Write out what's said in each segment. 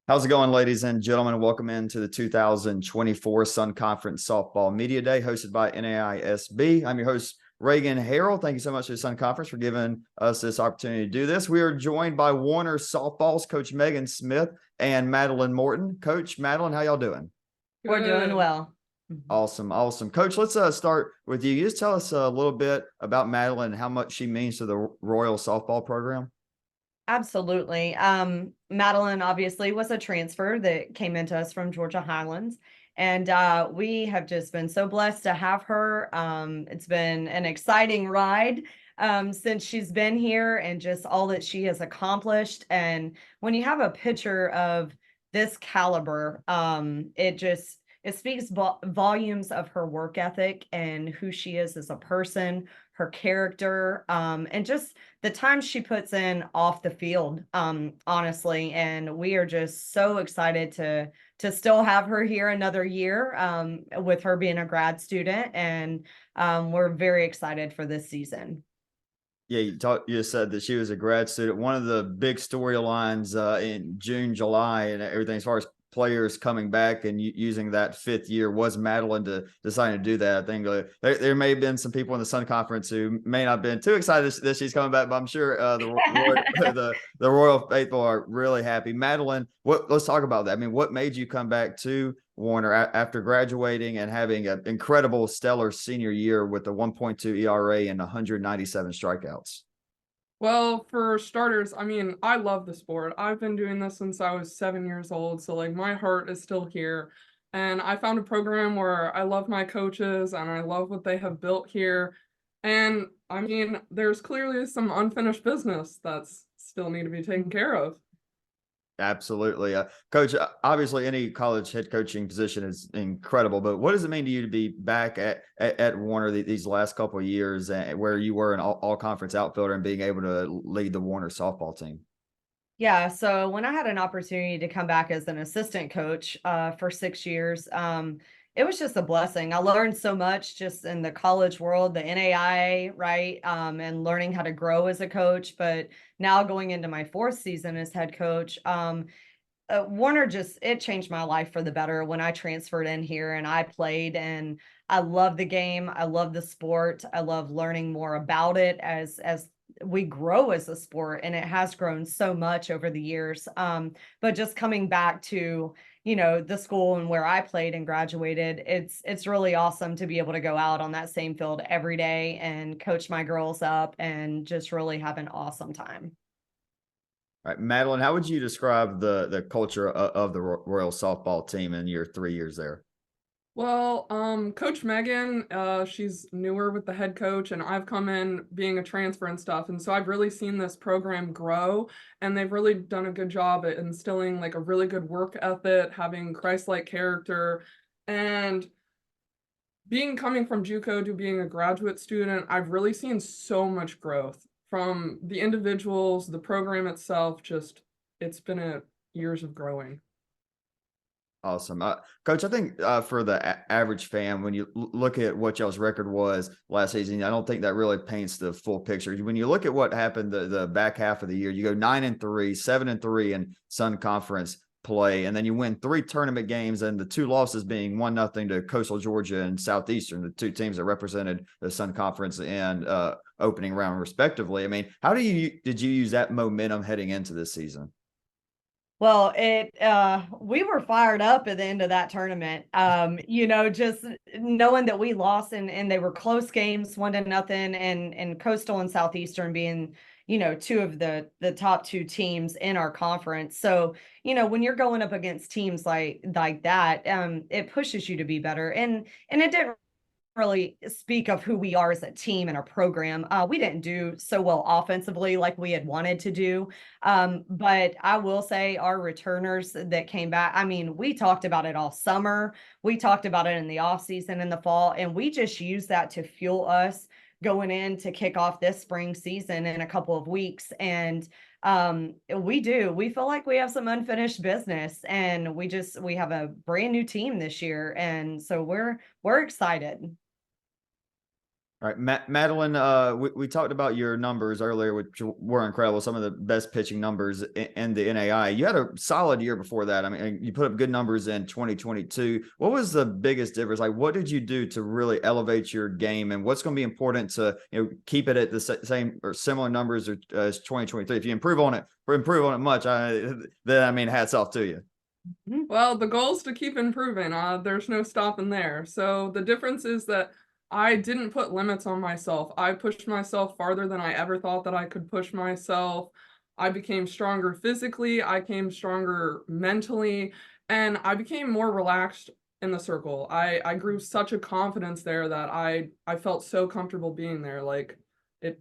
How's it going, ladies and gentlemen? Welcome into the 2024 Sun Conference Softball Media Day hosted by NAISB. I'm your host, Reagan Harrell. Thank you so much to the Sun Conference for giving us this opportunity to do this. We are joined by Warner Softball's Coach Megan Smith and Madeline Morton. Coach Madeline, how y'all doing? We're doing well. Awesome. Coach, let's start with you. You just tell us a little bit about Madeline and how much she means to the Royal Softball program. Absolutely. Madeline obviously was a transfer that came into us from Georgia Highlands. And we have just been so blessed to have her. It's been an exciting ride since she's been here and just all that she has accomplished. And when you have a pitcher of this caliber, it speaks volumes of her work ethic and who she is as a person, her character, and just the time she puts in off the field, honestly. And we are just so excited to still have her here another year, with her being a grad student. And we're very excited for this season. Yeah, you said that she was a grad student. One of the big storylines in June, July, and everything as far as players coming back and using that fifth year was Madeline to deciding to do that. I think there may have been some people in the Sun Conference who may not have been too excited that she's coming back, but I'm sure the Royal Faithful are really happy. Madeline, let's talk about that. I mean, what made you come back to Warner after graduating and having an incredible, stellar senior year with a 1.2 ERA and 197 strikeouts? Well, for starters, I mean, I love the sport. I've been doing this since I was 7 years old, so like my heart is still here. And I found a program where I love my coaches and I love what they have built here. And I mean, there's clearly some unfinished business that's still need to be taken care of. Absolutely. Coach, obviously any college head coaching position is incredible, but what does it mean to you to be back at Warner these last couple of years where you were an all conference outfielder and being able to lead the Warner softball team? Yeah, so when I had an opportunity to come back as an assistant coach for 6 years, it was just a blessing. I learned so much just in the college world, the NAIA, right? And learning how to grow as a coach. But now going into my fourth season as head coach, Warner it changed my life for the better when I transferred in here and I played, and I love the game. I love the sport. I love learning more about it as we grow as a sport, and it has grown so much over the years. But just coming back to, the school and where I played and graduated, it's really awesome to be able to go out on that same field every day and coach my girls up and just really have an awesome time. All right, Madeline, how would you describe the culture of the Royal softball team in your 3 years there? Well, Coach Megan, she's newer with the head coach, and I've come in being a transfer and stuff. And so I've really seen this program grow, and they've really done a good job at instilling like a really good work ethic, having Christ-like character, and coming from JUCO to being a graduate student, I've really seen so much growth from the individuals, the program itself. Just it's been years of growing. Awesome. Coach, I think for the average fan, when you look at what y'all's record was last season, I don't think that really paints the full picture. When you look at what happened the back half of the year, you go 9-3, 7-3 in Sun Conference play, and then you win 3 tournament games, and the 2 losses being 1-0 to Coastal Georgia and Southeastern, the 2 teams that represented the Sun Conference and opening round respectively. I mean, how did you use that momentum heading into this season? Well, we were fired up at the end of that tournament. Just knowing that we lost and they were close games, 1-0, and Coastal and Southeastern being, 2 of the top 2 teams in our conference. So, when you're going up against teams like that, it pushes you to be better. And it didn't really speak of who we are as a team and a program. We didn't do so well offensively like we had wanted to do. But I will say our returners that came back, I mean, we talked about it all summer. We talked about it in the off season in the fall, and we just used that to fuel us going in to kick off this spring season in a couple of weeks. And we feel like we have some unfinished business, and we have a brand new team this year. And so we're excited. All right, Madeline, we talked about your numbers earlier, which were incredible. Some of the best pitching numbers in the NAI. You had a solid year before that. I mean, you put up good numbers in 2022. What was the biggest difference? Like, what did you do to really elevate your game, and what's going to be important to keep it at the same or similar numbers as 2023? If you improve on it much, then I mean, hats off to you. Well, the goal is to keep improving. There's no stopping there. So the difference is that I didn't put limits on myself. I pushed myself farther than I ever thought that I could push myself. I became stronger physically, I became stronger mentally, and I became more relaxed in the circle. I grew such a confidence there that I felt so comfortable being there. Like it's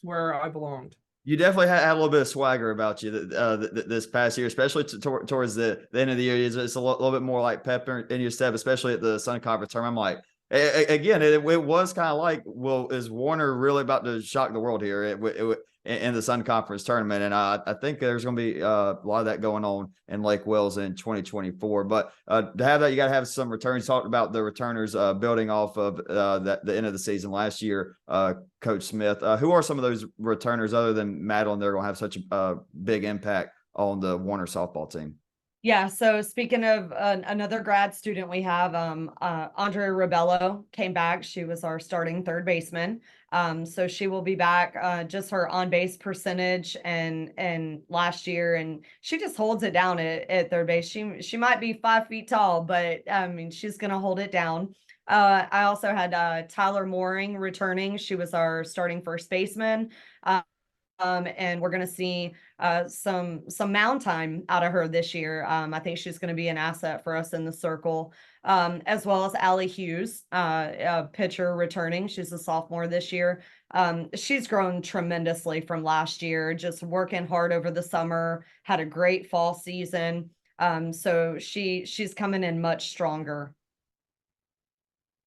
where I belonged. You definitely had a little bit of swagger about you this past year, especially towards the end of the year. It's a little bit more like pep in your step, especially at the Sun Conference tournament. I'm like, again, it was kind of like, well, is Warner really about to shock the world here in the Sun Conference tournament? And I think there's going to be a lot of that going on in Lake Wales in 2024. But to have that, you got to have some returns. Talked about the returners building off of the end of the season last year. Coach Smith, who are some of those returners other than Madeline? They're going to have such a big impact on the Warner softball team. Yeah, so speaking of another grad student we have, Andrea Rebello came back. She was our starting third baseman. So she will be back, just her on-base percentage and last year, and she just holds it down at third base. She might be 5 feet tall, but I mean, she's going to hold it down. I also had Tyler Mooring returning. She was our starting first baseman. And we're going to see some mound time out of her this year. I think she's going to be an asset for us in the circle, as well as Allie Hughes, a pitcher returning. She's a sophomore this year. She's grown tremendously from last year, just working hard over the summer, had a great fall season. So she's coming in much stronger.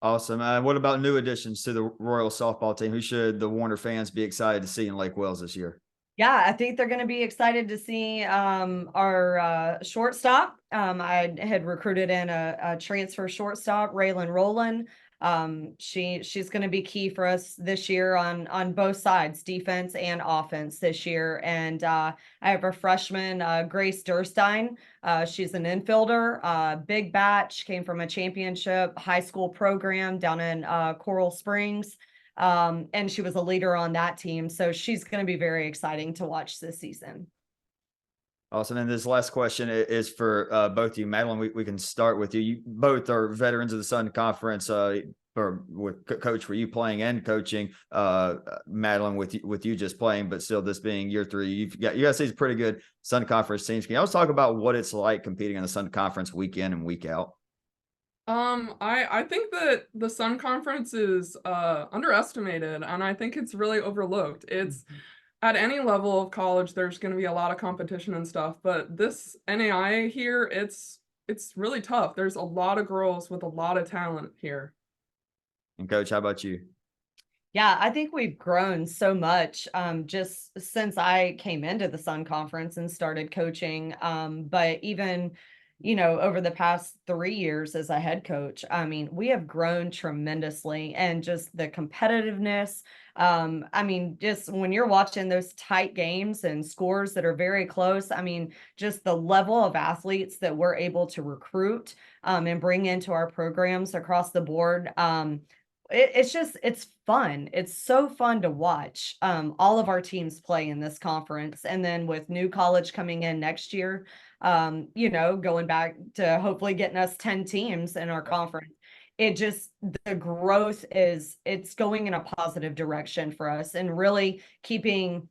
Awesome. What about new additions to the Royal softball team? Who should the Warner fans be excited to see in Lake Wales this year? Yeah, I think they're going to be excited to see our shortstop. I had recruited in a transfer shortstop, Raylan Rowland. She's going to be key for us this year on both sides, defense and offense this year. And I have a freshman, Grace Durstein. She's an infielder, big batch, came from a championship high school program down in Coral Springs. And she was a leader on that team. So she's going to be very exciting to watch this season. Awesome. And this last question is for both of you. Madeline, we can start with you. You both are veterans of the Sun Conference, or with coach for you playing and coaching, Madeline with you just playing, but still this being year 3, you guys see pretty good Sun Conference teams. Can you also talk about what it's like competing in the Sun Conference week in and week out? I think that the Sun Conference is underestimated, and I think it's really overlooked. It's at any level of college, there's going to be a lot of competition and stuff, but this NAIA here, it's really tough. There's a lot of girls with a lot of talent here. And Coach, how about you? Yeah, I think we've grown so much just since I came into the Sun Conference and started coaching. But even over the past 3 years as a head coach, I mean, we have grown tremendously, and just the competitiveness. I mean, just when you're watching those tight games and scores that are very close, I mean, just the level of athletes that we're able to recruit and bring into our programs across the board. It's fun. It's so fun to watch all of our teams play in this conference. And then with new college coming in next year, going back to hopefully getting us 10 teams in our conference, the growth it's going in a positive direction for us, and really keeping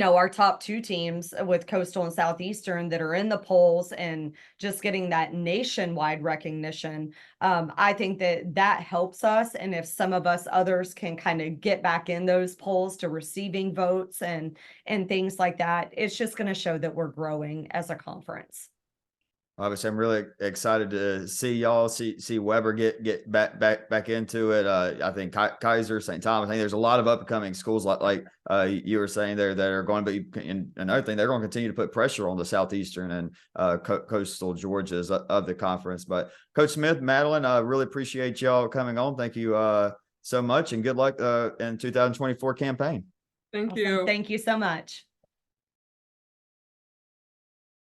our top 2 teams with Coastal and Southeastern that are in the polls and just getting that nationwide recognition. I think that helps us. And if some of us others can kind of get back in those polls to receiving votes and things like that, it's just going to show that we're growing as a conference. Obviously, I'm really excited to see y'all, see Weber get back into it. I think Kaiser, St. Thomas. I think there's a lot of upcoming schools like you were saying there that are going to be. And another thing, they're going to continue to put pressure on the Southeastern and Coastal Georgias of the conference. But Coach Smith, Madeline, I really appreciate y'all coming on. Thank you so much, and good luck in 2024 campaign. Thank Awesome. you. Thank you so much.